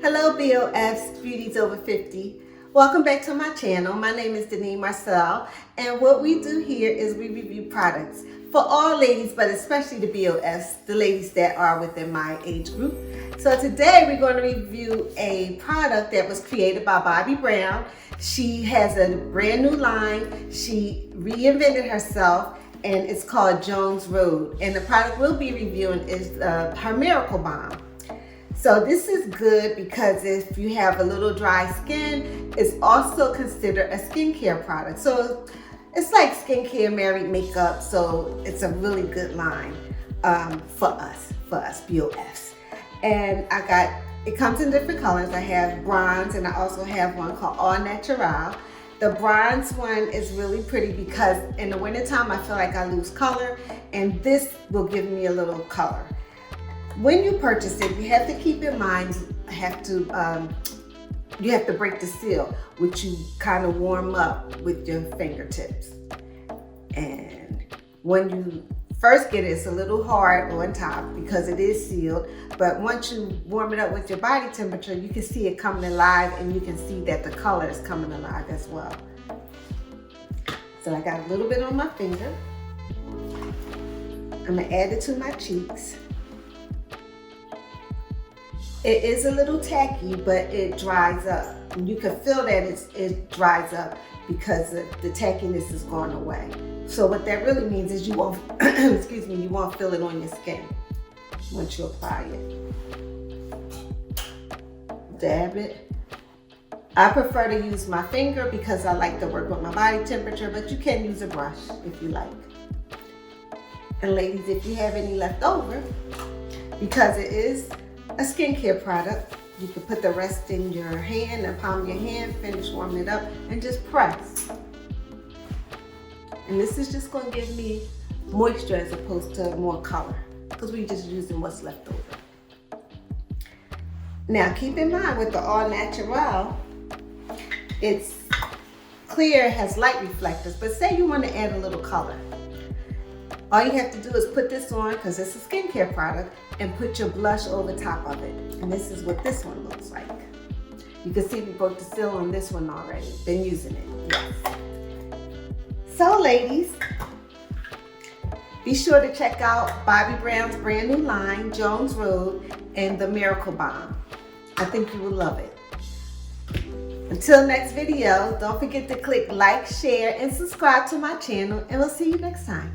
Hello BOFs, Beauties Over 50. Welcome back to my channel. My name is Deneen Marcel, and what we do here is we review products for all ladies, but especially the BOFs, the ladies that are within my age group. So today we're going to review a product that was created by Bobbi Brown. She has a brand new line. She reinvented herself, and it's called Jones Road. And the product we'll be reviewing is her Miracle Balm. So this is good because if you have a little dry skin, it's also considered a skincare product. So it's like skincare married makeup. So it's a really good line for us BOFs. And it comes in different colors. I have bronze, and I also have one called All Natural. The bronze one is really pretty because in the wintertime I feel like I lose color, and this will give me a little color. When you purchase it, you have to keep in mind you have to break the seal, which you kind of warm up with your fingertips. And when you first get it, it's a little hard on top because it is sealed. But once you warm it up with your body temperature, you can see it coming alive, and you can see that the color is coming alive as well. So I got a little bit on my finger. I'm gonna add it to my cheeks. It is a little tacky, but it dries up. And you can feel that it dries up because the tackiness is going away. So what that really means is you won't, excuse me, you won't feel it on your skin once you apply it. Dab it. I prefer to use my finger because I like to work with my body temperature, but you can use a brush if you like. And ladies, if you have any left over, because it is a skincare product, you can put the rest in your hand, the palm of your hand, finish warming it up, and just press. And this is just going to give me moisture as opposed to more color because we're just using what's left over. Now keep in mind with the All Natural, it's clear, has light reflectors, but say you want to add a little color. All you have to do is put this on, because it's a skincare product, and put your blush over top of it. And this is what this one looks like. You can see we broke the seal on this one already. Been using it, yes. So ladies, be sure to check out Bobbi Brown's brand new line, Jones Road, and the Miracle Balm. I think you will love it. Until next video, don't forget to click like, share, and subscribe to my channel, and we'll see you next time.